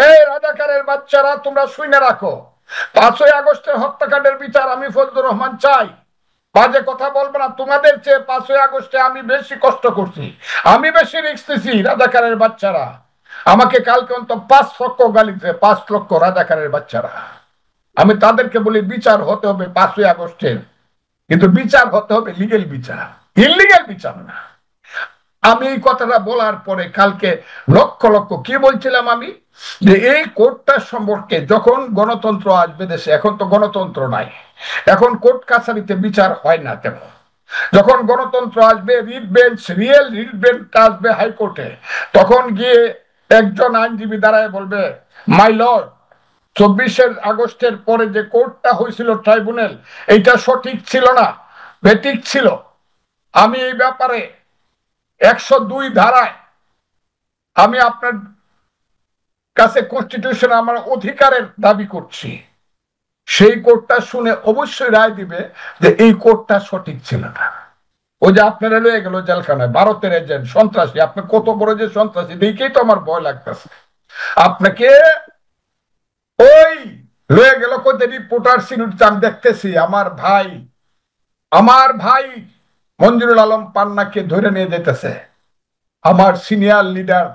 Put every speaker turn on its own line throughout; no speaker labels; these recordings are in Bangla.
এই রাজাকারের বাচ্চারা, তোমরা শুনে রাখো, 5ই আগস্টের হত্যাকাণ্ডের বিচার আমি ফজলুর রহমান চাই। বাজে কথা বলবো না। তোমাদের চেয়ে 5ই আগস্টে আমি বেশি কষ্ট করছি, আমি বেশি রিস্ক নিছি। রাজাকারের বাচ্চারা আমাকে কালকে অন্তত 5 লক্ষ গালি দিয়েছে, 5 লক্ষ রাজাকারের বাচ্চারা। আমি তাদেরকে বলি বিচার হতে হবে 5ই আগস্টের, কিন্তু বিচার হতে হবে লিগেল বিচার, ইলিগেল বিচার না। আমি এই কথাটা বলার পরে কালকে লক্ষ লক্ষ, কি বলছিলাম আমি, যে এই কোর্টটা সম্পর্কে যখন গণতন্ত্র আসবে দেশে, এখন তো গণতন্ত্র নাই, এখন কোর্ট কাছারিতে বিচার হয় না তেমন। যখন গণতন্ত্র আসবে, writ bench, real writ bench আসবে হাইকোর্টে, তখন গিয়ে একজন আইনজীবী দাঁড়ায় বলবে, মাই লর্ড, 24 আগস্টের পরে যে কোর্টটা হয়েছিল ট্রাইব্যুনাল, এইটা সঠিক ছিল না, বেঠিক ছিল। আমি এই ব্যাপারে 102 ধারায় আমি আপনার কাছে কনস্টিটিউশন আমার অধিকারের দাবি করছি। সেই কোর্টটা শুনে অবশ্যই রায় দিবে যে এই কোর্টটা সঠিক ছিল না। ওই যে আপনারা লয়ে গেল জেলখানায়, ভারতের এজেন্ট, সন্ত্রাসী, আপনি কত বড় যে সন্ত্রাসী দেখেই তো আমার ভয় লাগতেছে। আপনাকে ওই লয়ে গেল কোথায় রিপোর্টার সিনিউট, আমি দেখতেছি আমার ভাই মঞ্জুরুল আলম পান্নাকে ধরে নিয়ে যেতেছে। আমার সিনিয়র লিডার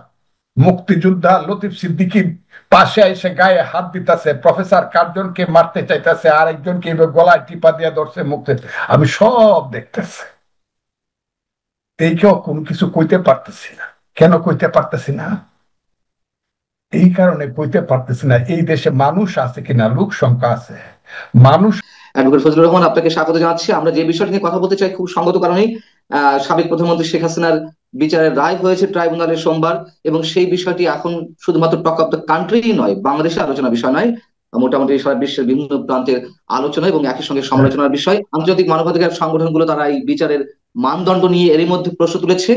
মুক্তিযোদ্ধা লতিফ সিদ্দিকীর পাশে এসে গায়ে হাত দিতেছে, প্রফেসর কার্জনকে মারতে চাইতেছে, আরেকজনকে গলায় টিপা দিয়ে ধরছে মুক্তি। আমি সব দেখতেছি, এই কেউ কোনো কিছু কইতে পারতেছি না। কেন কইতে পারতেছি না? এই কারণে কইতে পারতেছি না, এই দেশে মানুষ আছে কিনা, লোক সংখ্যা আছে মানুষ।
অ্যাডভোকেট ফজলুর রহমান, আপনাকে স্বাগত জানাচ্ছি। আমরা যে বিষয়টি নিয়ে কথা বলতে চাই খুব সঙ্গত কারণেই, সাবেক প্রধানমন্ত্রী শেখ হাসিনার বিচারের রায় হয়েছে ট্রাইব্যুনালের সোমবার, এবং সেই বিষয়টি এখন শুধুমাত্র টক অফ দ্য কান্ট্রি নয়, বাংলাদেশের আলোচনা বিষয় নয়, মোটামুটি সারা বিশ্বের বিভিন্ন প্রান্তের আলোচনা এবং একই সঙ্গে সমালোচনার বিষয়। আন্তর্জাতিক মানবাধিকার সংগঠনগুলো তারা এই বিচারের মানদণ্ড নিয়ে এরই মধ্যে প্রশ্ন তুলেছে।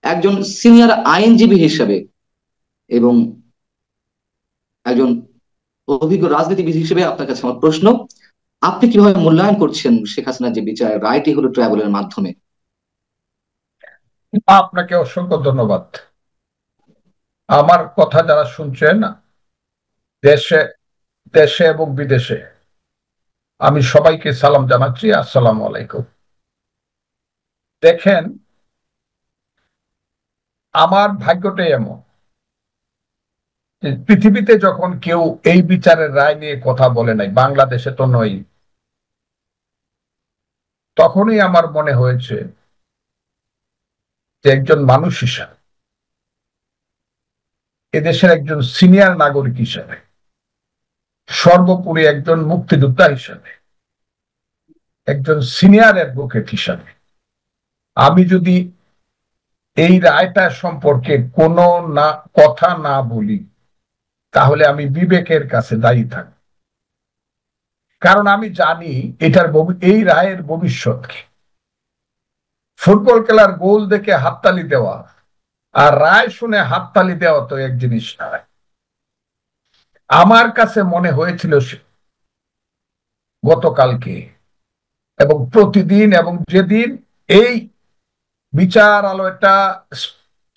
একজন সিনিয়র আইনজীবী হিসেবে এবং একজন অভিজ্ঞ রাজনীতিবিদ হিসেবে আপনার কাছে আমার প্রশ্ন, আপনি কিভাবে মূল্যায়ন করছেন শেখ হাসিনার যে বিচারের রায়টি হলো ট্রাইব্যুনালের মাধ্যমে?
আপনাকে অসংখ্য ধন্যবাদ। আমার কথা যারা শুনছেন দেশে দেশে এবং বিদেশে, আমি সবাইকে সালাম জানাচ্ছি, আসসালামু আলাইকুম। দেখেন, আমার ভাগ্যটাই এমন যে পৃথিবীতে যখন কেউ এই বিচারের রায় নিয়ে কথা বলে নাই, বাংলাদেশে তো নয়, তখনই আমার মনে হয়েছে যে একজন মানুষ হিসাবে, এদেশের একজন সিনিয়র নাগরিক হিসাবে, সর্বোপরি একজন মুক্তিযোদ্ধা হিসাবে, একজন সিনিয়র অ্যাডভোকেট হিসাবে, আমি যদি এই রায়টা সম্পর্কে কোনো না কথা না বলি, তাহলে আমি বিবেকের কাছে দায়ী থাকব। কারণ আমি জানি এই রায়ের ভবিষ্যৎ কি। ফুটবল খেলার গোল দেখে হাততালি দেওয়া আর রায় শুনে হাততালি দেওয়া তো এক জিনিস নয়। আমার কাছে মনে হয়েছিল গতকালকে এবং প্রতিদিন, এবং যেদিন এই বিচারালয়টা,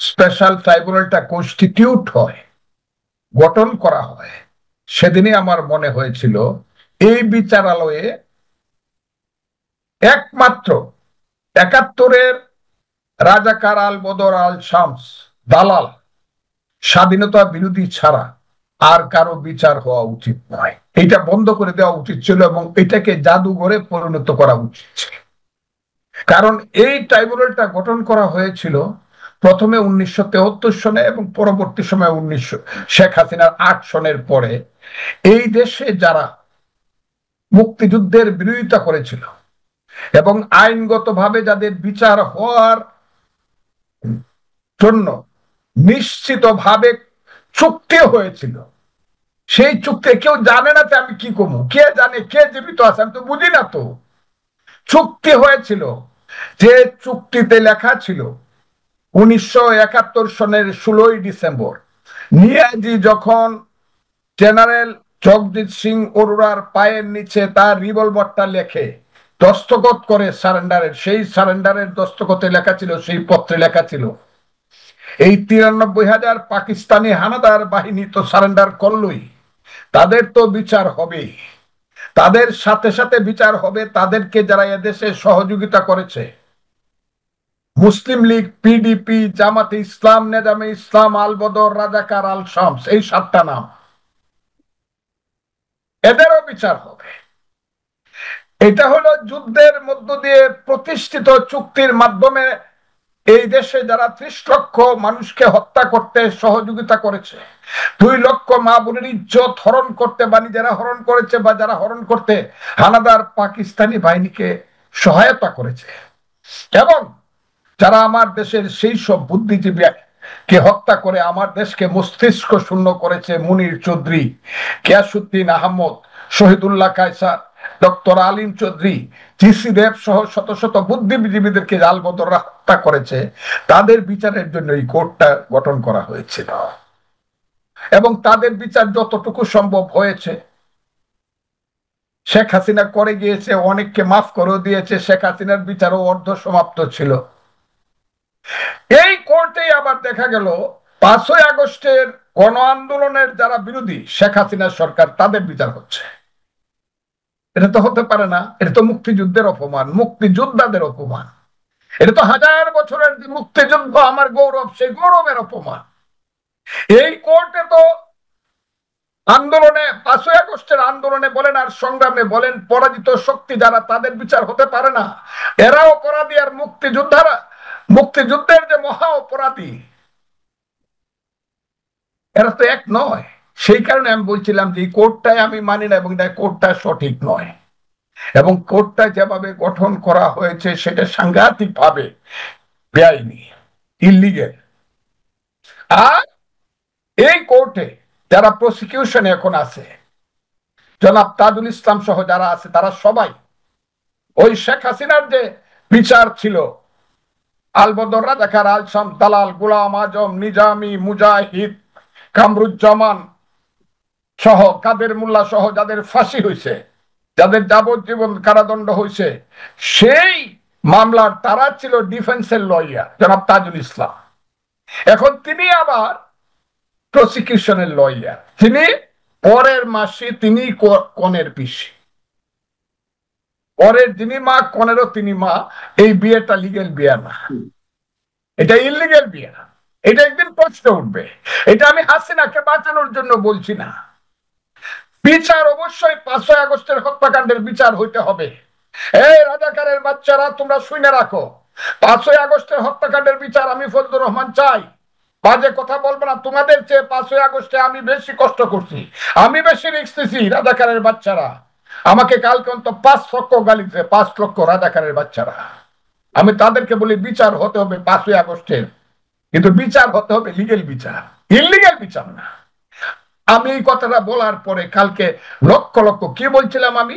স্পেশাল ট্রাইব্যুনালটা কনস্টিটিউট হয়, গঠন করা হয়, সেদিনই আমার মনে হয়েছিল এই বিচারালয়ে একমাত্র 71-এর রাজাকার আল বদর আল শামস দালাল, স্বাধীনতা বিরোধী ছাড়া আর কারো বিচার হওয়া উচিত নয়। এটা বন্ধ করে দেওয়া উচিত ছিল এবং এটাকে জাদুঘরে পরিণত করা উচিত ছিল। কারণ এই ট্রাইব্যুনালটা গঠন করা হয়েছিল প্রথমে 1973 সনে এবং পরবর্তী সময় শেখ হাসিনার 8 সনের পরে এই দেশে যারা মুক্তিযুদ্ধের বিরোধিতা করেছিল এবং আইনগতভাবে যাদের বিচার হওয়ার জন্য নিশ্চিতভাবে চুক্তি হয়েছিল, সেই চুক্তি কেউ জানে না। আমি কি করবো, কে জানে, কে জীবিত আছে, আমি তো বুঝি না। তো চুক্তি হয়েছিল, যে চুক্তিতে লেখা ছিল 1971 সনের 16ই ডিসেম্বর নিয়াজি যখন জেনারেল জগজিৎ সিং অরোরার পায়ের নিচে তার রিভলভারটা লেখে দস্তখত করে সারেন্ডারের, সেই সারেন্ডারের দস্তখতে লেখা ছিল, সেই পত্রে লেখা ছিল, এই 93,000 পাকিস্তানি হানাদার বাহিনী তো সারেন্ডার করলই, তাদের তো বিচার হবেই। তাদের সাথে সাথে বিচার হবে তাদেরকে যারা এদেশে সহযোগিতা করেছে, মুসলিম লীগ, পিডিপি, জামাতে ইসলাম, নেজামে ইসলাম, আল বদর, রাজাকার, আল শামস, এই 7টা নাম, এদেরও বিচার হবে। এটা হলো যুদ্ধের মধ্য দিয়ে প্রতিষ্ঠিত চুক্তির মাধ্যমে এই দেশে যারা 30 লক্ষ মানুষকে হত্যা করতে সহযোগিতা করেছে, 2 লক্ষ মা বোনের ইজ্জত হরণ করতে বা নিজেরা হরণ করেছে, বা যারা হরণ করতে হানাদার পাকিস্তানি বাহিনীকে সহায়তা করেছে, এবং যারা আমার দেশের সেই সব বুদ্ধিজীবীকে হত্যা করে আমার দেশকে মস্তিষ্ক শূন্য করেছে, মুনির চৌধুরী, গিয়াসউদ্দিন আহমদ, শহীদুল্লাহ কায়সার, ডক্টর আলিম চৌধুরী, জিসি দেব সহ শত শত বুদ্ধিজীবীদেরকে আলবদররা হত্যা করেছে, তাদের বিচারের জন্য এই কোর্টটা গঠন করা হয়েছিল। এবং তাদের বিচার যতটুকু সম্ভব হয়েছে, শেখ হাসিনা করে গিয়েছে, অনেককে মাফ করে দিয়েছে, শেখ হাসিনার বিচারও অর্ধ সমাপ্ত ছিল। এই কোর্টে আবার দেখা গেল 5ই আগস্টের গণ আন্দোলনের যারা বিরোধী শেখ হাসিনা সরকার, তাদের বিচার হচ্ছে। এটা তো হতে পারে না, এটা তো মুক্তিযুদ্ধের অপমান, মুক্তিযোদ্ধাদের অপমান। এটা তো 1000 বছরের যে মুক্তিযুদ্ধ আমার গৌরব, সেই গৌরবের অপমান। এই কোর্টে তো আন্দোলনে, 5ই আগস্টের আন্দোলনে বলেন আর সংগ্রামে বলেন, পরাজিত শক্তি যারা, তাদের বিচার হতে পারে না। এরাও অপরাধী, আর মুক্তিযোদ্ধারা, মুক্তিযুদ্ধের যে মহা অপরাধী, এরা তো এক নয়। সেই কারণে আমি বলছিলাম যে এই কোর্টটাই আমি মানি না, এবং কোর্টটা সঠিক নয়, এবং কোর্টটা যেভাবে গঠন করা হয়েছে সেটা সাংঘাতিক ভাবে বেআইনি, ইলিগেল। আর এই কোর্টে যারা প্রসিকিউশনে এখন আছে, জনাব তাজুল ইসলাম সহ যারা আছে, তারা সবাই ওই শেখ হাসিনার যে বিচার ছিল, আলবদর, রাজাকার, আল শামস, দালাল, গোলাম আজম, নিজামী, মুজাহিদ, কামরুজ্জামান সহ, কাদের মোল্লা সহ যাদের ফাঁসি হয়েছে, যাদের যাবজ্জীবন কারাদণ্ড হয়েছে, সেই মামলার তারা ছিল ডিফেন্সের লয়ার জনাব তাজুল ইসলাম। এখন তিনি আবার প্রসিকিউশনের লয়ার, তিনি পরের মাসি, তিনি কনের পিসি, পরের যিনি মা, কনেরও তিনি মা। এই বিয়েটা লিগেল বিয়ে না, এটা ইলিগেল বিয়ে। এটা একদিন প্রশ্ন উঠবে। এটা আমি হাসিনাকে বাঁচানোর জন্য বলছি না। বিচার অবশ্যই 5ই আগস্টের হত্যাকাণ্ডের বিচার হইতে হবে। এই রাজাকারের বাচ্চারা, তোমরা শুনে রাখো, 5ই আগস্টের হত্যাকাণ্ডের বিচার আমি ফজলুর রহমান চাই। বাজে কথা বলবো না। তোমাদের চেয়ে 5ই আগস্টে আমি বেশি কষ্ট করছি, আমি বেশি রিস্ক নিছি। রাজাকারের বাচ্চারা আমাকে কালকে অন্তত 5 লক্ষ গালি দিতে, 5 লক্ষ রাজাকারের বাচ্চারা। আমি তাদেরকে বলি বিচার হতে হবে 5ই আগস্টের, কিন্তু বিচার হতে হবে লিগেল বিচার, ইলিগেল বিচার না। আমি এই কথাটা বলার পরে কালকে লক্ষ লক্ষ, কি বলছিলাম আমি,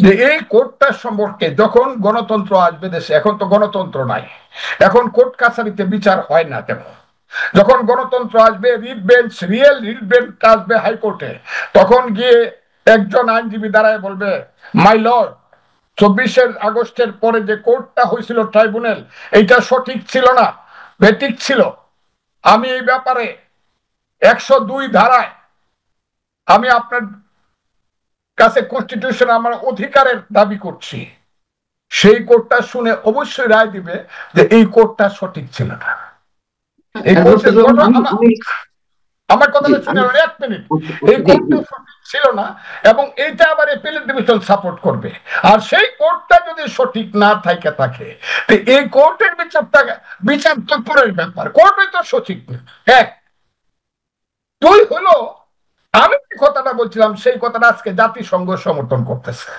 যে এই কোর্টটা সম্পর্কে যখন গণতন্ত্র আসবে দেশে, এখন তো গণতন্ত্র নাই, এখন কোর্ট কাছারিতে বিচার হয় না তেমন। যখন গণতন্ত্র আসবে, writ bench, real writ bench আসবে হাইকোর্টে, তখন গিয়ে একজন আইনজীবী দাঁড়ায় বলবে, মাই লর্ড, 24 আগস্টের পরে যে কোর্টটা হয়েছিল ট্রাইব্যুনাল, এইটা সঠিক ছিল না, বেঠিক ছিল। আমি এই ব্যাপারে 102 ধারায় আমি আপনার কাছে কনস্টিটিউশন আমার অধিকারের দাবি করছি। সেই কোর্টটা শুনে অবশ্যই রায় দিবে যে এই কোর্টটা সঠিক ছিল না। এই কোর্টের আমার কথাটা শুনে 1 মিনিট, এই কোর্টটা সঠিক ছিল না, এবং এইটা আবার অ্যাপিলেট ডিভিশন সাপোর্ট করবে। আর সেই কোর্টটা যদি সঠিক না থাকে, তো এই কোর্টের বিচার তো পরের ব্যাপার, কোর্টই তো সঠিক না। 1, 2 হলো, আমি যে কথাটা বলছিলাম সেই কথাটা আজকে জাতিসংঘ সমর্থন করতেছে।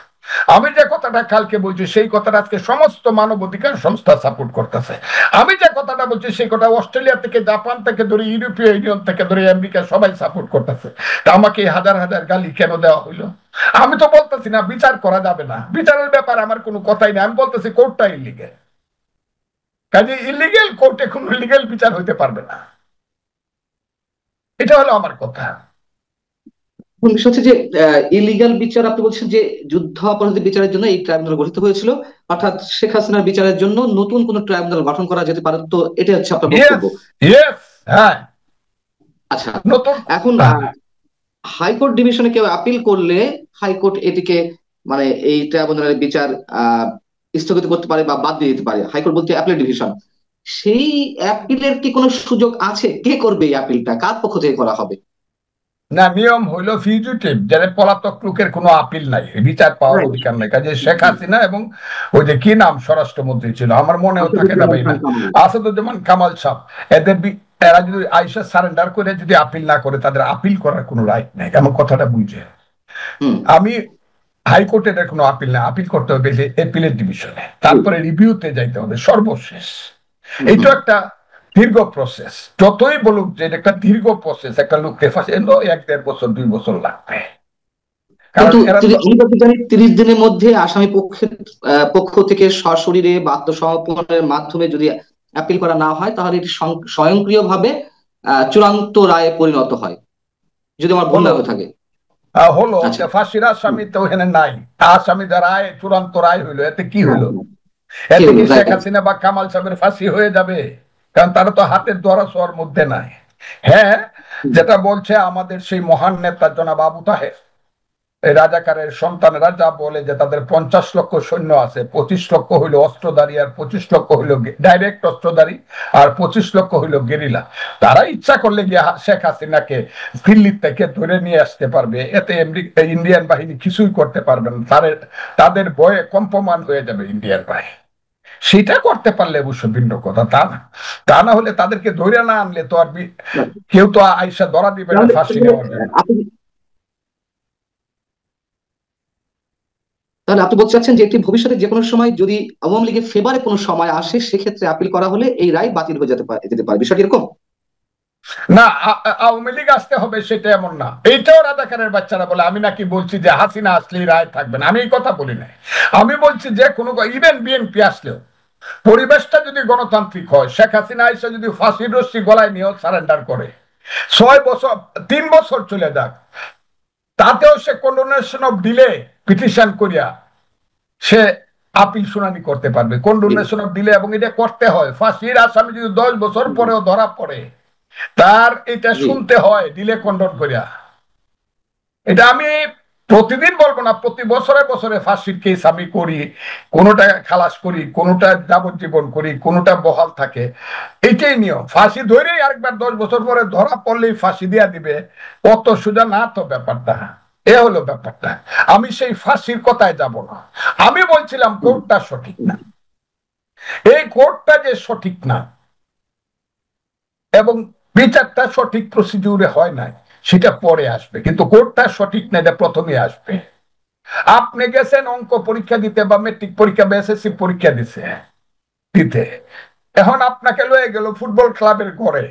আমি যে কথাটা কালকে বলছি সেই কথাটা আজকে সমস্ত মানবাধিকার সংস্থা সাপোর্ট করতেছে। আমি যে কথাটা বলছি সেই কথা অস্ট্রেলিয়া থেকে, জাপান থেকে ধরে, ইউরোপীয় ইউনিয়ন থেকে ধরে, আমেরিকা, সবাই সাপোর্ট করতেছে। তা আমাকে হাজার হাজার গালি কেন দেওয়া হইলো? আমি তো বলতেছি না বিচার করা যাবে না, বিচারের ব্যাপারে আমার কোনো কথাই নেই। আমি বলতেছি কোর্টটা ইলিগেল, কাজে ইলিগেল কোর্টে কোনো লিগেল বিচার হইতে পারবে না। এটা হলো আমার কথা।
বিষয় হচ্ছে যে ইলিগাল বিচার, আপনি বলছেন যে যুদ্ধ অপরাধী বিচারের জন্য এই ট্রাইব্যুনাল গঠিত হয়েছিল, অর্থাৎ শেখ হাসিনার বিচারের জন্য নতুন কোন ট্রাইব্যুনাল গঠন করা যেতে পারে, তো এটা হচ্ছে আপনার বক্তব্য?
হ্যাঁ,
আচ্ছা,
নতুন।
এখন হাইকোর্ট ডিভিশনে কেউ আপিল করলে হাইকোর্ট এটিকে মানে এই ট্রাইব্যুনালের বিচার আহ স্থগিত করতে পারে বা বাদ দিয়ে দিতে পারে। হাইকোর্ট বলতে অ্যাপিল ডিভিশন। সেই অ্যাপিলের কি কোনো সুযোগ আছে? কে করবে এই অ্যাপিলটা? কার পক্ষ থেকে করা হবে?
না, নিয়ম হইল ফিউজিটিভ, যারা পলাতক লোকের কোনো আপিল নাই, বিচার পাওয়ার
রাইট।
অধিকার নাই। কাজে শেখ হাসিনা এবং ওই যে কি নাম স্বরাষ্ট্রমন্ত্রী ছিল, আমার মনেও থাকে না
আসাদুজ্জামান
ভাই, না
খান কামাল।
আসাদুজ্জামান কামাল সাহেব, এদের এরা যদি আইসা সারেন্ডার করে যদি আপিল না করে, তাদের আপিল করার কোনো রাইট নেই, এমন কথাটা বুঝে।
হুম।
আমি হাইকোর্টের কোনো আপিল না, আপিল করতে হবে এপিলের ডিভিশনে,
জি।
তারপরে রিভিউতে যাইতে হবে সর্বশেষ।
হুম, হুম।
এইটা একটা দীর্ঘ প্রসেস, যতই বলুক যে এটা একটা দীর্ঘ প্রসেস, একটা লোককে ফাঁসি 1-1.5 বছর 2 বছর লাগবে, কারণ
কিন্তু
এরা তো।
আমি যত জানি 30 দিনের মধ্যে আসামি পক্ষের পক্ষ থেকে সশরীরে বা আত্মসমর্পণের মাধ্যমে যদি অ্যাপিল করা না হয় তাহলে এটি স্বয়ংক্রিয়ভাবে চূড়ান্ত রায়ে পরিণত হয়, যদি আমার ভুল না
হলো
হয়ে থাকে।
হলো
আচ্ছা।
ফাঁসির
হুম,
আসামি তো ওখানে নাই। আসামি রায়, চূড়ান্ত রায় হইলো, এতে কি
হ্যাঁ,
হলো?
হ্যাঁ। কি
এতে
হলো?
কি শেখ
রাইট।
হাসিনা বা কামাল সাহেবের ফাঁসি হয়ে যাবে? কারণ তারা তো হাতের ধরা ছোঁয়ার মধ্যে নাই। হ্যাঁ, যেটা বলছে আমাদের সেই মহান নেতা জনাব আবু তাহের, এই রাজাকারের সন্তানেরা যা বলে যে তাদের 50 লক্ষ সৈন্য আছে, 25 লক্ষ হইল অস্ত্রধারী, আর 25 লক্ষ হইল ডাইরেক্ট অস্ত্রধারী, আর 25 লক্ষ হইল গেরিলা। তারা ইচ্ছা করলে গিয়ে শেখ হাসিনাকে দিল্লি থেকে ধরে নিয়ে আসতে পারবে, এতে ইন্ডিয়ান বাহিনী কিছুই করতে পারবে না, তাদের ভয়ে কম্পমান হয়ে যাবে ইন্ডিয়ান বাহিনী। সেটা করতে পারলে অবশ্য ভিন্ন কথা, তা না হলে তাদেরকে ধরে না আনলে তো আর কেউ তো আইসা ধরা দিবে না
তাহলে
ফাঁসি
তাহলে
নেওয়ার জন্য।
আপনি তাহলে আপনি বলতে চাচ্ছেন যে এটি ভবিষ্যতে যে কোনো সময় যদি আওয়ামী লীগের ফেভারে কোনো সময় আসে সেক্ষেত্রে আপিল করা হলে এই রায় বাতিল হয়ে যেতে পারে বিষয়টি এরকম?
না, আওয়ামী লীগ আসতে হবে সেটা এমন না। এইটাও রাজাকারের বাচ্চারা বলে, আমি নাকি বলছি যে হাসিনা আসলেই রায় থাকবে না, আমি এই কথা বলি না। আমি বলছি যে কোনো, ইভেন বিএনপি আসলেও পরিবেশটা যদি গণতান্ত্রিক হয়, শেখ হাসিনা এসে যদি ফাঁসির রশ্মি গলায় নিয়েও সারেন্ডার করে, 6 বছর 3 বছর চলে যাক, তাতেও সে কন্ডোনেশন অফ ডিলে পিটিশন করিয়া সে আপিল শুনানি করতে পারবে,
জি,
কন্ডোনেশন অফ ডিলে। এবং এটা করতে হয়, ফাঁসির আসামি যদি 10 বছর পরেও ধরা পড়ে, তার এটা
জি।
শুনতে হয় ডিলে কন্ডন করিয়া। এটা আমি প্রতিদিন বলবো না, প্রতি বছরে বছরে ফাঁসির কেস আমি করি, কোনোটা খালাস করি, কোনোটা যাবজ্জীবন করি, কোনোটা বহাল থাকে। এইটাই নিয়ম, ফাঁসি ধরেই আরেকবার 10 বছর পরে ধরা পড়লেই ফাঁসি দিয়া দিবে, কত সোজা না তো ব্যাপারটা। এ হলো ব্যাপারটা। আমি সেই ফাঁসির কথায় যাব না, আমি বলছিলাম
হুম,
কোর্টটা সঠিক না। এই কোর্টটা যে সঠিক না এবং বিচারটা সঠিক প্রসিডিউরে হয় নাই, সেটা পরে আসবে, কিন্তু কোর্টটা সঠিক না এটা প্রথমে আসবে। আপনি গেছেন অঙ্ক পরীক্ষা দিতে বা মেট্রিক পরীক্ষা বা এসএসসি পরীক্ষা দিতে, এখন আপনাকে লয়ে গেল ফুটবল ক্লাবের ঘরে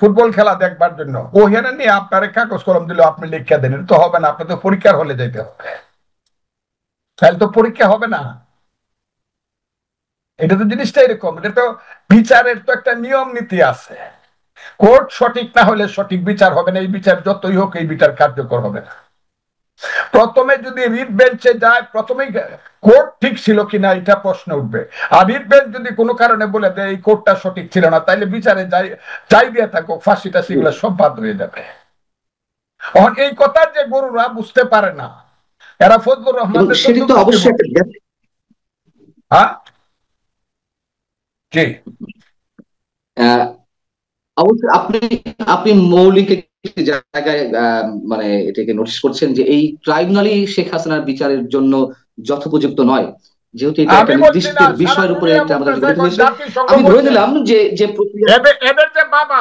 ফুটবল খেলা দেখবার জন্য, ওখানে নিয়ে আপনার কাগজ কলম দিল, আপনি লিখে দেন, তো হবে না, আপনি তো পরীক্ষার হলে যেতে হবে, তাহলে তো পরীক্ষা হবে না। এটা তো জিনিসটা এরকম, এটা তো বিচারের তো একটা নিয়ম নীতি আছে। কোর্ট সঠিক না হলে সঠিক বিচার হবে না, এই বিচার যতই হোক এই বিচার কার্যকর হবে না। প্রথমে যদি রিট বেঞ্চে যায়, প্রথমেই কোর্ট ঠিক ছিল কিনা এটা প্রশ্ন উঠবে। আর রিট বেঞ্চ যদি কোনো কারণে বলে দেয় এই কোর্টটা সঠিক ছিল না, তাইলে বিচারে যাই দিয়ে থাকো, ফাঁসিটা
জি।
সেগুলো সব বাদ হয়ে যাবে। এই কথা যে গরুরা বুঝতে পারে না, এরা ফজলুর
এবং
রহমানদের
সেটি তো অবশ্যই একটা
হ্যাঁ, জি।
আহ, অবশ্যই আপনি আপনি মৌলিক একটি জায়গায় মানে এটাকে নোটিস করছেন যে এই ট্রাইব্যুনালই শেখ হাসিনার বিচারের জন্য যথোপযুক্ত নয়, যেহেতু এটা একটা
আমি বলছি
নির্দিষ্ট
না, সারা
বিষয়ের উপরে
দুনিয়া
এটা আমাদের
বলতেছে,
গঠিত
এখন
হয়েছে।
জাতিসংঘ
আমি ধরে
বলছে,
নিলাম যে যে প্রক্রিয়া।
এদের যে বাবা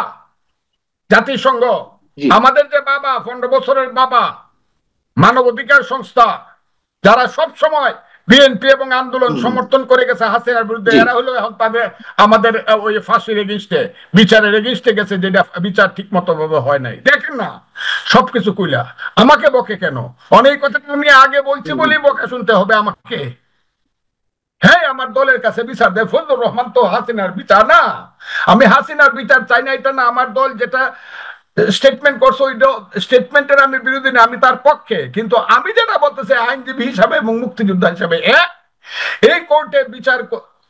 জাতিসংঘ,
জি।
আমাদের যে বাবা 15 বছরের বাবা মানবাধিকার সংস্থা, যারা সব সময় বিএনপি এবং আন্দোলন
হুম, হুম।
সমর্থন করে গেছে হাসিনার বিরুদ্ধে,
জি।
এরা হলো এখন তাদের আমাদের ওই ফাঁসির এগেইনস্টে বিচারের এগেইনস্টে গেছে, যেটা বিচার ঠিক মতো ভাবে হয় নাই। দেখেন না সবকিছু কইলা, আমাকে বকে কেন? অনেক কথা আমি আগে বলছি
হুম, হুম।
বলেই বকে শুনতে হবে আমাকে? হ্যাঁ, আমার দলের কাছে বিচার দেয়, ফজলুর রহমান তো হাসিনার বিচার না। আমি হাসিনার বিচার চাই না এটা না, আমার দল যেটা স্টেটমেন্ট করছে ওই স্টেটমেন্টের আমি বিরোধী না, আমি তার পক্ষে। কিন্তু আমি যেটা বলতেছি আইনজীবী হিসাবে এবং মুক্তিযোদ্ধা হিসাবে, এই কোর্টে বিচার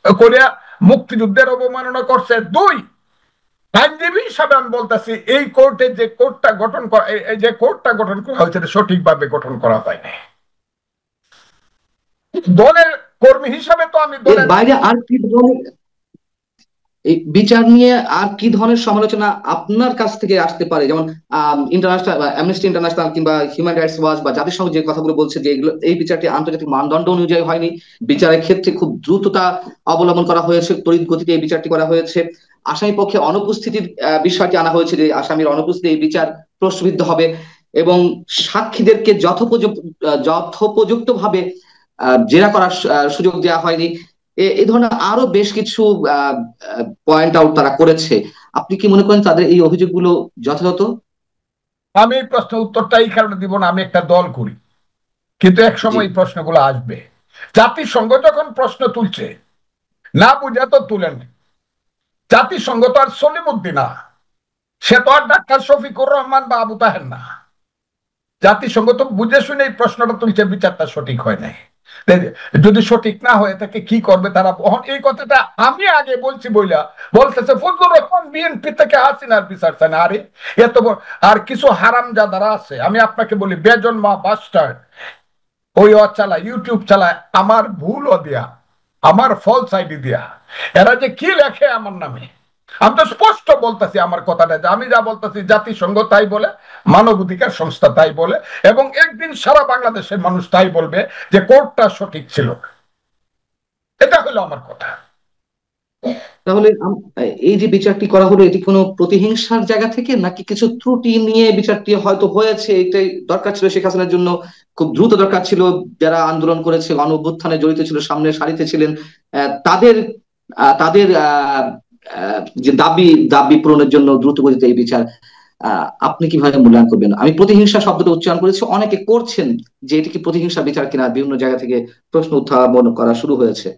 করিয়া মুক্তিযুদ্ধের অবমাননা করছে। দুই, আইনজীবী হিসাবে আমি বলতেছি এই কোর্টে যে কোর্টটা গঠন করা, এই যে কোর্টটা গঠন করা হয়েছে সঠিকভাবে গঠন করা হয়নি। দলের কর্মী হিসাবে তো আমি
এর
দলের
বাইরে আর কি ধরনের এই বিচার নিয়ে আর কি ধরনের সমালোচনা আপনার কাছ থেকে আসতে পারে? যেমন ইন্টারন্যাশনাল অ্যামনেস্টি ইন্টারন্যাশনাল কিংবা হিউম্যান রাইটস ওয়াচ বা জাতিসংঘ যে কথাগুলো বলছে যে এগুলো, এই বিচারটি আন্তর্জাতিক মানদণ্ড অনুযায়ী হয়নি, বিচারের ক্ষেত্রে খুব দ্রুততা অবলম্বন করা হয়েছে, তড়িৎ গতিতে এই বিচারটি করা হয়েছে, আসামি পক্ষে অনুপস্থিতির বিষয়টি আনা হয়েছে যে আসামির অনুপস্থিতি এই বিচার প্রশ্নবিদ্ধ হবে, এবং সাক্ষীদেরকে যথোপযুক্ত ভাবে জেরা করার সুযোগ দেওয়া হয়নি। এই ধরনের আরো বেশ কিছু পয়েন্ট আউট তারা করেছে। আপনি কি মনে করেন তাদের এই অভিযোগগুলো যথাযথ?
আমি এই প্রশ্নের উত্তরটা এই কারণে দিব না, আমি একটা দল করি, কিন্তু এক
জি।
সময় এই প্রশ্নগুলো আসবে। জাতিসংঘ যখন প্রশ্ন তুলছে, না বুঝে তো তুলেন। জাতিসংঘ তো আর সলিমুদ্দিন না, সে তো আর ডাক্তার শফিকুর রহমান বা আবু তাহের না। জাতিসংঘ তো বুঝে শুনে এই প্রশ্নটা তুলছে, বিচারটা সঠিক হয় নাই। যদি সঠিক না হয়ে থাকে কি করবে তারা? এই কথাটা আমি আগে বলছি বইলা বলতেছে ফজলুর রহমান বিএনপি থেকে হাসিনার বিচার চায় না। আরে এত বড় আর কিছু হারামজাদারা আছে, আমি আপনাকে বলি, বেজন্মা বাস্টার্ড, ওই চালায়, ইউটিউব চালায় আমার ভুলও দিয়া, আমার ফলস আইডি দিয়া, এরা যে কি লেখে আমার নামে। আমি তো স্পষ্ট বলতেছি আমার কথাটা, যে আমি যা বলতেছি জাতিসংঘ তাই বলে, মানবাধিকার সংস্থা তাই বলে, এবং একদিন সারা বাংলাদেশের মানুষ তাই বলবে যে কোর্টটা সঠিক ছিল। এটা হলো আমার কথা।
তাহলে এই যে বিচারটি করা হলো, এটি কোনো প্রতিহিংসার জায়গা থেকে নাকি কিছু ত্রুটি নিয়ে বিচারটি হয়তো হয়েছে? এটাই দরকার ছিল শেখ হাসিনার জন্য, খুব দ্রুত দরকার ছিল। যারা আন্দোলন করেছে, গণ অভ্যুত্থানে জড়িত ছিল, সামনের সারিতে ছিলেন, তাদের তাদের যে দাবি দাবি পূরণের জন্য দ্রুত গতিতে এই বিচার। আপনি কিভাবে মূল্যায়ন করবেন? আমি প্রতিহিংসা শব্দটা উচ্চারণ করেছি, অনেকে করছেন যে এটি কি প্রতিহিংসা বিচার কিনা, বিভিন্ন জায়গা থেকে প্রশ্ন উত্থাপন করা শুরু হয়েছে।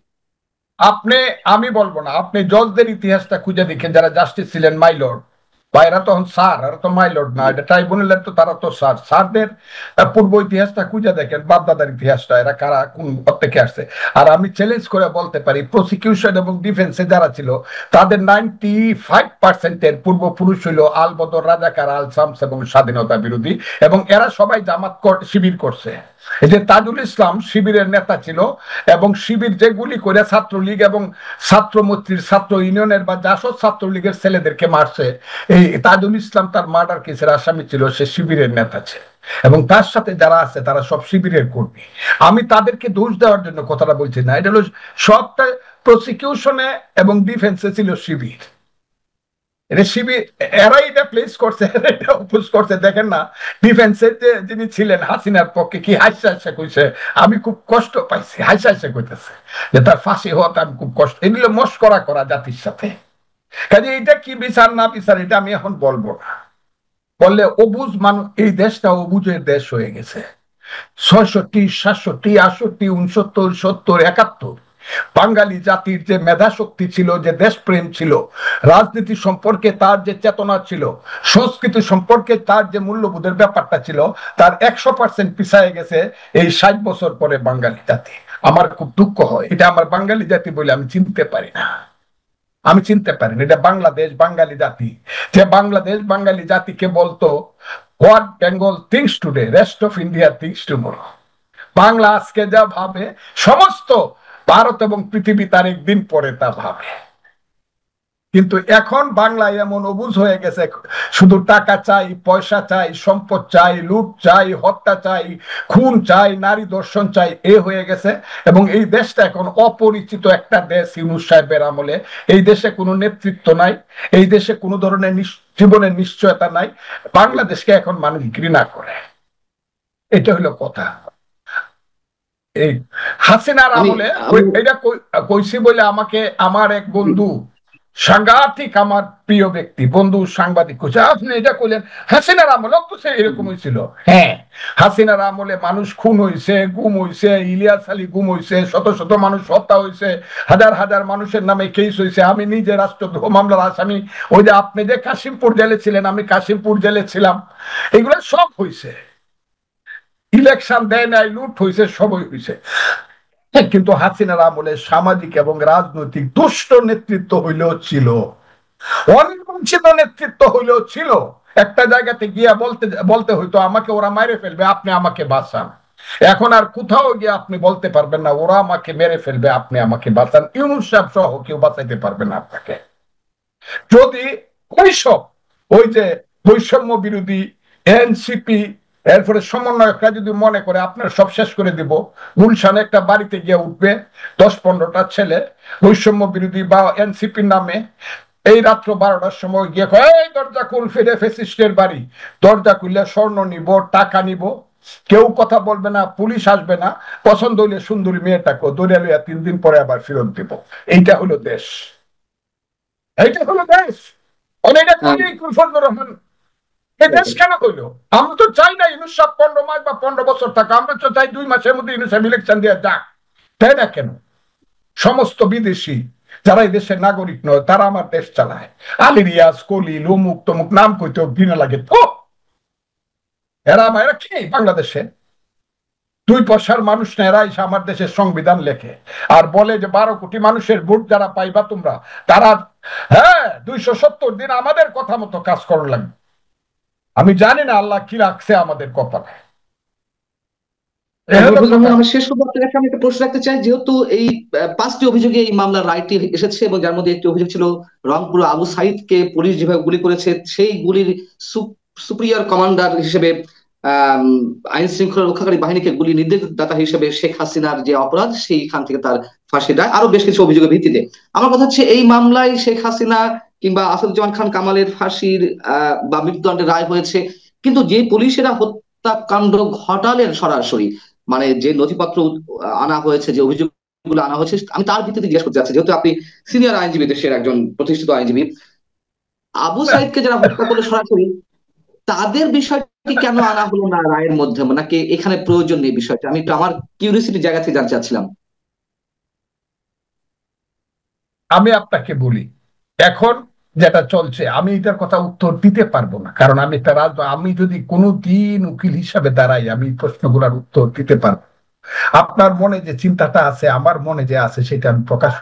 আপনি, আমি বলবো না, আপনি জজদের ইতিহাসটা খুঁজে দেখেন, যারা জাস্টিস ছিলেন মাইলর্ড, বা এরা তখন স্যার, এরা তো মাইলর্ড না, এটা ট্রাইব্যুনালের, তো তারা তো স্যার। স্যারদের পূর্ব ইতিহাসটা খুঁজে দেখেন, বাপদাদার ইতিহাসটা, এরা কারা কোন থেকে আসছে। আর আমি চ্যালেঞ্জ করে বলতে পারি, প্রসিকিউশন এবং ডিফেন্সে যারা ছিল তাদের 95% পূর্বপুরুষ হইল আলবদর, রাজাকার, আল শামস এবং স্বাধীনতা বিরোধী, এবং এরা সবাই জামাত শিবির করছে। এই যে তাজুল ইসলাম শিবিরের নেতা ছিল, এবং শিবির যে গুলি করে ছাত্রলীগ এবং ছাত্রমৈত্রীর, ছাত্র ইউনিয়নের বা জাসদ ছাত্রলীগের ছেলেদেরকে মারছে, এই তাজুল ইসলাম তার মার্ডার কেসের আসামি ছিল, সে শিবিরের নেতা ছিল, এবং তার সাথে যারা আছে তারা সব শিবিরের কর্মী। আমি তাদেরকে দোষ দেওয়ার জন্য কথাটা বলছি না, এটা হলো সবটা প্রসিকিউশনে এবং ডিফেন্সে ছিল শিবির। এটা শিবির, এরাই এটা প্লেস করছে, এটা অপোজ করছে। দেখেন না, ডিফেন্সের যে যিনি ছিলেন হাসিনার পক্ষে, কি হাসা হাসা কইছে, আমি খুব কষ্ট পাইছি, হাসা হাসা কইতেছে যে তার ফাঁসি হওয়াতে আমি খুব কষ্ট। এগুলো মস্করা করা জাতির সাথে। কাজে এটা কি বিচার না বিচার এটা আমি এখন বলবো না, বললে অবুঝ মানুষ, এই দেশটা অবুঝের দেশ হয়ে গেছে। ৬৬, ৬৭, ৬৮, ৬৯, ৭০, ৭১, বাঙালি জাতির যে মেধা শক্তি ছিল, যে দেশপ্রেম ছিল, রাজনীতি সম্পর্কে তার যে চেতনা ছিল, সংস্কৃতি সম্পর্কে তার যে মূল্যবোধের ব্যাপারটা ছিল, তার ১০০% পিছায় গেছে এই ৬০ বছর পরে বাঙালি জাতি। আমার খুব দুঃখ হয়, এটা আমার বাঙালি জাতি বলে আমি চিনতে পারি না, আমি চিনতে পারি না। এটা বাংলাদেশ বাঙালি জাতি, যে বাংলাদেশ বাঙালি জাতিকে বলতো what Bengal things today, rest of India things tomorrow. Bangla আজকে যা ভাবে, সমস্ত ভারত এবং পৃথিবী তার একদিন পরে তা ভাবে। কিন্তু এখন বাংলায় এমন অবুঝ হয়ে গেছে, শুধু টাকা চাই, পয়সা চাই, সম্পদ চাই, লুট চাই, হত্যা চাই, খুন চাই, নারী দর্শন চাই, এ হয়ে গেছে। এবং এই দেশটা এখন অপরিচিত একটা দেশ ইউনূস সাহেবের আমলে। এই দেশে কোনো নেতৃত্ব নাই, এই দেশে কোনো ধরনের জীবনের নিশ্চয়তা নাই। বাংলাদেশকে এখন মানুষ ঘৃণা করে, এটা হলো কথা। এই হাসিনার
আমি
আমলে
আমি
এটা কইছি বলে আমাকে আমার এক বন্ধু, সাংঘাতিক আমার প্রিয় ব্যক্তি বন্ধু সাংবাদিক কইছে, আপনি এটা কইলেন হাসিনার আমলে তো সে এরকম হয়েছিল। হ্যাঁ, হাসিনার আমলে মানুষ খুন হয়েছে, গুম হয়েছে, ইলিয়াস আলী গুম হয়েছে, শত শত মানুষ হত্যা হয়েছে, হাজার হাজার মানুষের নামে কেস হয়েছে। আমি নিজে রাষ্ট্রদ্রোহ মামলার আসামি। ওই যে আপনি যে কাশিমপুর জেলে ছিলেন, আমি কাশিমপুর জেলে ছিলাম। এগুলো সব হয়েছে, ইলেকশন দেয় নাই, লুট হয়েছে, সবই হয়েছে। কিন্তু হাসিনার আমলে সামাজিক এবং রাজনৈতিক দুষ্ট নেতৃত্ব হইলেও ছিল। অনির্বাচিত নেতৃত্ব হইলেও ছিল, একটা জায়গাতে গিয়া বলতে বলতে হইতো আমাকে ওরা মাইরে ফেলবে, আপনি আমাকে বাঁচান। এখন আর কোথাও গিয়ে আপনি বলতে পারবেন না ওরা আমাকে মেরে ফেলবে, আপনি আমাকে বাঁচান। ইউনূস সাহেব সহ কেউ বাঁচাইতে পারবে না আপনাকে। যদি ওইসব ওই যে বৈষম্য বিরোধী এনসিপি এরপরে সমন্বয়করা যদি মনে করে আপনার সব শেষ করে দিব, গুলশানে একটা বাড়িতে গিয়ে উঠবে 10-15টা ছেলে বৈষম্য বিরোধী বা এনসিপির নামে, এই রাত্র 12টার সময় গিয়ে এই দরজা খুল, ফিরে ফেসিস্টের বাড়ি, দরজা খুললে স্বর্ণ নিব, টাকা নিব, কেউ কথা বলবে না, পুলিশ আসবে না, পছন্দ হইলে সুন্দরী মেয়েটাকে দৌড়ে লইয়া 3 দিন পরে আবার ফেরত দিব। এইটা হলো দেশ, এইটা হলো দেশ। এটা করলে ফজলুর রহমান এই দেশ কেন হইলো? আমরা তো চাই না ইউনূস সাহেব 15 মাস বা 15 বছর থাকা, আমরা তো চাই 2 মাসের মধ্যে ইউনূস সাহেব ইলেকশন দিয়ে যাক। তাই না কেন? সমস্ত বিদেশি যারা এই দেশের নাগরিক নয় তারা আমার দেশ চালায়। আলী রিয়াজ, কলিল, অমুক তমুক নাম কইতেও ঘৃণা লাগে। তো এরা এরা কি বাংলাদেশে 2 পয়সার মানুষ না, এরা এসে আমার দেশের সংবিধান লেখে আর বলে যে 12 কোটি মানুষের ভোট যারা পাইবা তোমরা, তারা 270 দিন আমাদের কথা মতো কাজ করার লাগবে। আমি জানি না আল্লাহ কি রাখছে আমাদের কপালে।
আমার শেষ করবো, আপনার কাছে আমি একটা প্রশ্ন রাখতে চাই। যেহেতু এই 5টি অভিযোগে এই মামলার রায়টি এসেছে এবং যার মধ্যে একটি অভিযোগ ছিল রংপুর আবু সাইদকে পুলিশ যেভাবে গুলি করেছে, সেই গুলির সুপ্রিয়র কমান্ডার হিসেবে আহ আইন শৃঙ্খলা রক্ষাকারী বাহিনীকে গুলি নির্দেশদাতা হিসেবে শেখ হাসিনার যে অপরাধ, সেইখান থেকে তার ফাঁসি দেয় আরো বেশ কিছু অভিযোগের ভিত্তিতে। আমার কথা হচ্ছে, এই মামলায় শেখ হাসিনা কিংবা আসাদুজ্জামান খান কামালের ফাঁসির বা মৃত্যুদণ্ডের রায় হয়েছে, কিন্তু যে পুলিশেরা হত্যাকাণ্ড ঘটালেন সরাসরি, মানে যে নথিপত্র আনা হয়েছে, যে অভিযোগগুলো আনা হয়েছে, আমি তার ভিত্তিতে জিজ্ঞেস করতে চাচ্ছি, যেহেতু আপনি সিনিয়র আইনজীবী, দেশের একজন প্রতিষ্ঠিত আইনজীবী। আবু সাইদকে যারা হত্যা করলো সরাসরি, তাদের বিষয়টি কেন আনা হলো না রায়ের মধ্যে, নাকি এখানে প্রয়োজন নেই বিষয়টা? আমি একটু আমার কিউরিসিটি জায়গা থেকে জানতে চাচ্ছিলাম।
আমি আপনাকে বলি, এখন যেটা চলছে আমি এটার কথা উত্তর দিতে পারবো না, কারণ আমি একটা আমি যদি কোনো দিন উকিল হিসাবে দাঁড়াই আমি প্রশ্নগুলোর উত্তর দিতে পারবো। আপনার মনে যে চিন্তাটা আছে, আমার মনে যে আছে, সেটা আমি প্রকাশ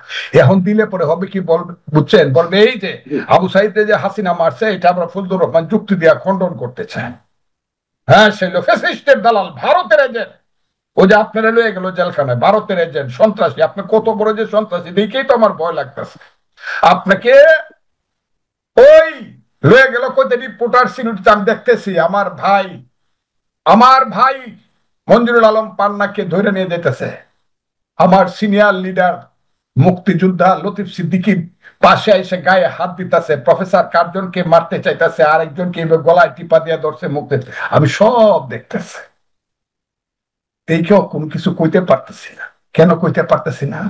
এখন দিলে পরে হবে কি বলবে, বুঝছেন, বলবে এই যে আবু সাইদে যে হাসিনা মারছে এটা আমরা ফজলুর রহমান যুক্তি দিয়া খণ্ডন করতে চাই। হ্যাঁ, সে ফ্যাসিস্টের দালাল, ভারতের এজেন্ট। ও যে আপনারা লয়ে গেল জেলখানায়, ভারতের এজেন্ট, সন্ত্রাসী। আপনি কত বড় যে সন্ত্রাসী দেখেই তো আমার ভয় লাগতেছে। আপনাকে ওই লয়ে গেল কইতে রিপোর্টার সিনিউরিটি আমি দেখতেছি, আমার ভাই মঞ্জুরুল আলম পান্নাকে ধরে নিয়ে যেতেছে। আমার সিনিয়র লিডার মুক্তিযোদ্ধা লতিফ সিদ্দিকীর পাশে এসে গায়ে হাত দিতেছে, প্রফেসর কার্জনকে মারতে চাইতেছে, আরেকজনকে গলায় টিপা দিয়ে ধরছে, মুক্তি। আমি সব দেখতেছি, এইকেও কোনো কিছু কইতে পারতেছি না। কেন কইতে পারতেছি না?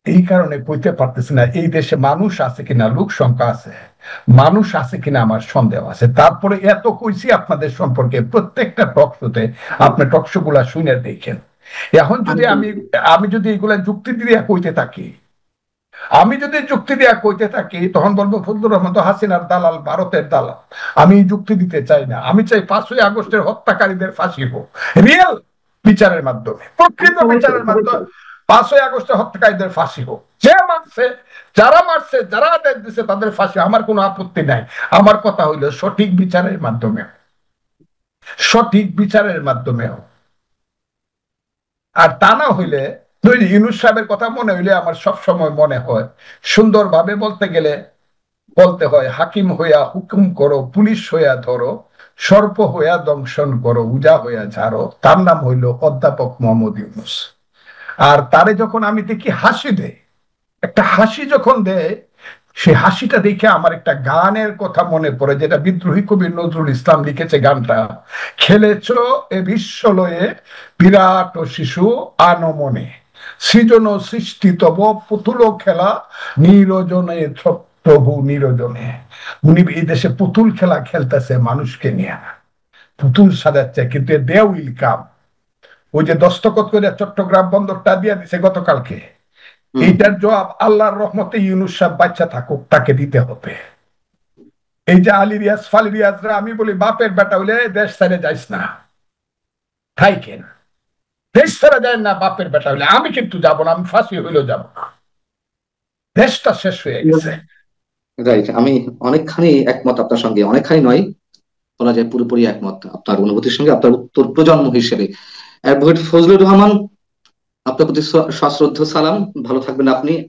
এই কারণে কইতে পারতেছি না, এই দেশে মানুষ আছে কিনা, লোক সংখ্যা আছে, মানুষ আছে কিনা আমার সন্দেহ আছে। তারপরে এত কইছি আপনাদের সম্পর্কে প্রত্যেকটা টক শোতে, আপনি টক শো গুলা শুনে দেখেন। এখন যদি আমি যদি এগুলা যুক্তি দিয়ে কইতে থাকি, তখন বলবো ফজলুর রহমান তো হাসিনার দালাল, ভারতের দালাল। আমি যুক্তি দিতে চাই না। আমি চাই 5ই আগস্টের হত্যাকারীদের ফাঁসি হোক, রিয়েল বিচারের মাধ্যমে, প্রকৃত বিচারের মাধ্যমে 5ই আগস্টের হত্যাকারীদের ফাঁসি হোক। যে মারছে, যারা মারছে, যারা আদেশ দিচ্ছে তাদের ফাঁসি, আমার কোনো আপত্তি নাই। আমার কথা হইলো সঠিক বিচারের মাধ্যমে, সঠিক বিচারের মাধ্যমে হোক। আর তা না হইলে, ইউনূস সাহেবের কথা মনে হইলে আমার সব সময় মনে হয়, সুন্দরভাবে বলতে গেলে বলতে হয়, হাকিম হইয়া হুকুম করো, পুলিশ হইয়া ধরো, সর্প হইয়া দংশন করো, উজা হইয়া ঝাড়ো। তার নাম হইল অধ্যাপক মোহাম্মদ ইউনূস। আর তারে যখন আমি দেখি হাসি দেয়, একটা হাসি যখন দেয়, সে হাসিটা দেখে আমার একটা গানের কথা মনে পড়ে, যেটা বিদ্রোহী কবি নজরুল ইসলাম লিখেছে গানটা, খেলেছ এ বিশ্ব লয়ে বিরাট ও শিশু আনমনে, সৃজন সৃষ্টি তব পুতুল খেলা নিরজনে, প্রভু নিরজনে। উনি এই দেশে পুতুল খেলা খেলতেছে মানুষকে নিয়ে, পুতুল সাজাচ্ছে, কিন্তু দে উইল কাম। ওই যে দস্তখত করে চট্টগ্রাম বন্দরটা দিয়ে দিছে গতকালকে, এইটার জবাব আল্লাহর রহমতে ইউনূস সাহেব বাচ্চা থাকুক তাকে দিতে হবে। এই যে আলী রিয়াজ, ফালি রিয়াজরা আমি বলি বাপের বেটা হইলে দেশ ছেড়ে যাইস না, থাইকেন, দেশ ছেড়ে যায় না বাপের বেটা হইলে। আমি কিন্তু যাবো না, আমি ফাঁসি হইলেও যাবো না, দেশটা শেষ হয়ে গেছে।
রাইট, আমি অনেকখানি একমত আপনার সঙ্গে, অনেকখানি নয়, বলা যায় পুরোপুরি একমত আপনার অনুভূতির সঙ্গে, আপনার উত্তর প্রজন্ম হিসেবে। অ্যাডভোকেট ফজলুর রহমান, আপনার প্রতি সশ্রদ্ধ সালাম। ভালো থাকবেন আপনি।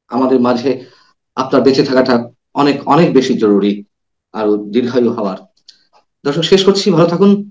আমাদের মাঝে আপনার বেঁচে থাকাটা অনেক অনেক বেশি জরুরি, আর দীর্ঘায়ু হওয়ার। দর্শক, শেষ করছি, ভালো থাকুন।